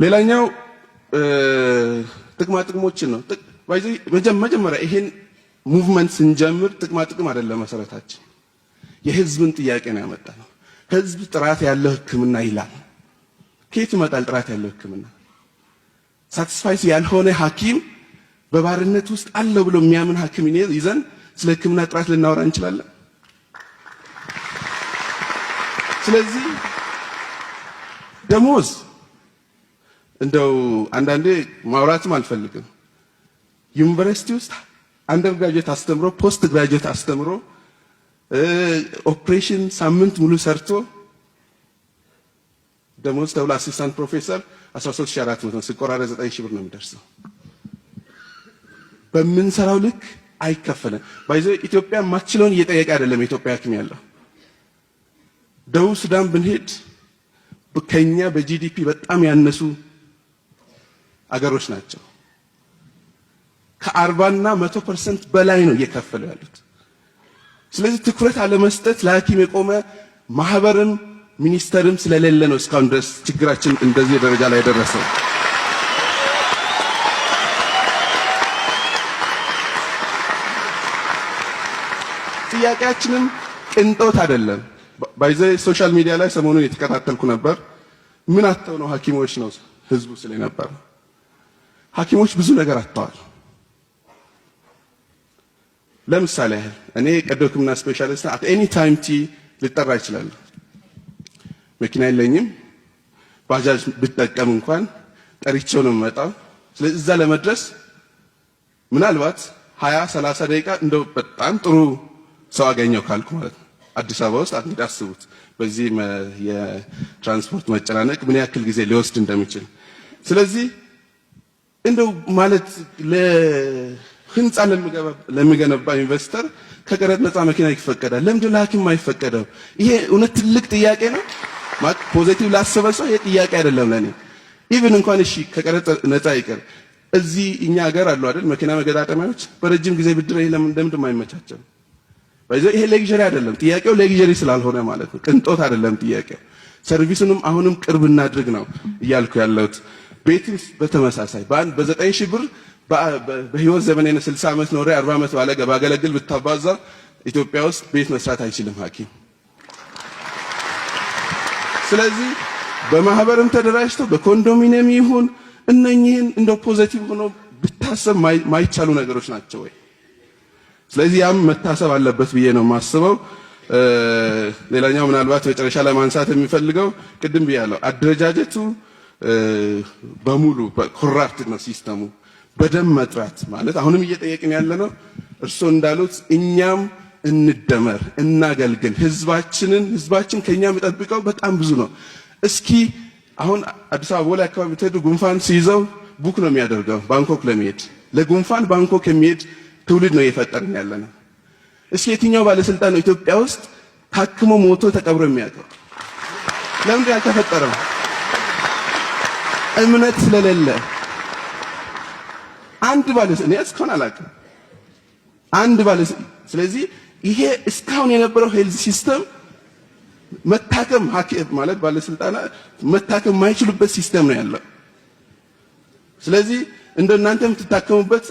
ሌላኛው ጥቅማ ጥቅሞችን ነው። መጀመሪያ ይሄን ሙቭመንት ስንጀምር ጥቅማ ጥቅም አይደለም መሰረታችን፣ የህዝብን ጥያቄ ነው ያመጣነው። ህዝብ ጥራት ያለው ህክምና ይላል። ከየት ይመጣል ጥራት ያለው ህክምና? ሳቲስፋይስ ያልሆነ ሐኪም በባርነት ውስጥ አለው ብሎ የሚያምን ሐኪም ይዘን ስለ ህክምና ጥራት ልናወራ እንችላለን? ስለዚህ ደሞዝ እንደው አንዳንዴ ማውራትም አልፈልግም። ዩኒቨርሲቲ ውስጥ አንደር ግራጁዌት አስተምሮ ፖስት ግራጁዌት አስተምሮ ኦፕሬሽን ሳምንት ሙሉ ሰርቶ ደሞዝ ተብሎ አሲስታንት ፕሮፌሰር 13400 ሲቆራረጥ 9000 ብር ነው የሚደርሰው። በምንሰራው ልክ አይከፈለን። ባይዘው ኢትዮጵያ ማችለውን እየጠየቀ አይደለም የኢትዮጵያ ሐኪም ያለው። ደቡብ ሱዳን ብንሄድ ከኛ በጂዲፒ በጣም ያነሱ አገሮች ናቸው። ከ40 እና 100% በላይ ነው እየከፈሉ ያሉት። ስለዚህ ትኩረት አለመስጠት ለሐኪም የቆመ ማህበርም ሚኒስተርም ስለሌለ ነው እስካሁን ድረስ ችግራችን እንደዚህ ደረጃ ላይ ደረሰው። ጥያቄያችንም ቅንጦት አይደለም። ባይዘ ሶሻል ሚዲያ ላይ ሰሞኑን የተከታተልኩ ነበር። ምን አጥተው ነው ሐኪሞች ነው ህዝቡ ስለነበር። ሐኪሞች ብዙ ነገር አጥተዋል። ለምሳሌ እኔ ቀዶ ሕክምና ስፔሻሊስት አት ኤኒ ታይም ልጠራ ይችላል። መኪና የለኝም። ባጃጅ ብጠቀም እንኳን ጠሪቸው ነው የምመጣው። ስለዚህ እዛ ለመድረስ ምናልባት 20-30 ደቂቃ እንደው በጣም ጥሩ ሰው አገኘው ካልኩ ማለት ነው። አዲስ አበባ ውስጥ አስቡት በዚህ የትራንስፖርት መጨናነቅ ምን ያክል ጊዜ ሊወስድ እንደሚችል። ስለዚህ እንደው ማለት ለህንጻ ለሚገነባ ኢንቨስተር ከቀረጥ ነፃ መኪና ይፈቀዳል። ለምንድን ለሐኪም የማይፈቀደው? ይሄ እውነት ትልቅ ጥያቄ ነው። ማለት ፖዚቲቭ ላሰበ ሰው ይሄ ጥያቄ አይደለም ለኔ። ኢቭን እንኳን እሺ ከቀረጥ ነፃ ይቀር፣ እዚህ እኛ ሀገር አሉ አይደል መኪና መገጣጠሚያዎች በረጅም ጊዜ ብድር ለምንድን የማይመቻቸው? ይሄ ሌግዠሪ አይደለም ጥያቄው፣ ሌግዠሪ ስላልሆነ ማለት ነው። ቅንጦት አይደለም ጥያቄው። ሰርቪሱንም አሁንም ቅርብ እናድርግ ነው እያልኩ ያለሁት። ቤትም በተመሳሳይ በ9000 ብር በህይወት ዘመኔ 60 ዓመት ኖሬ 40 ዓመት ባገለግል ብታባዛ ኢትዮጵያ ውስጥ ቤት መስራት አይችልም ሐኪም። ስለዚህ በማህበርም ተደራጅተው በኮንዶሚኒየም ይሁን እነኚህን እንደ ፖዚቲቭ ሆኖ ብታሰብ ማይቻሉ ነገሮች ናቸው ወይ? ስለዚህ ያም መታሰብ አለበት ብዬ ነው የማስበው። ሌላኛው ምናልባት መጨረሻ ላይ ማንሳት የሚፈልገው ቅድም ብያለሁ፣ አደረጃጀቱ በሙሉ ኮራፕት ነው ሲስተሙ። በደም መጥራት ማለት አሁንም እየጠየቅን ያለ ነው። እርሶ እንዳሉት እኛም እንደመር እናገልግል ህዝባችን ከኛ የሚጠብቀው በጣም ብዙ ነው። እስኪ አሁን አዲስ አበባ ላይ አካባቢ ብትሄዱ ጉንፋን ሲይዘው ቡክ ነው የሚያደርገው ባንኮክ ለመሄድ። ለጉንፋን ባንኮክ የሚሄድ ትውልድ ነው እየፈጠርን ያለነው። እስኪ የትኛው ባለስልጣን ነው ኢትዮጵያ ውስጥ ታክሞ ሞቶ ተቀብሮ የሚያውቀው? ለምን ያልተፈጠረው? እምነት ስለሌለ። አንድ ባለስልጣን እስካሁን አላውቅም። አንድ ባለስልጣን። ስለዚህ ይሄ እስካሁን የነበረው ሄልዝ ሲስተም መታከም ማለት ባለስልጣናት መታከም የማይችሉበት ሲስተም ነው ያለው። ስለዚህ እንደናንተ የምትታከሙበት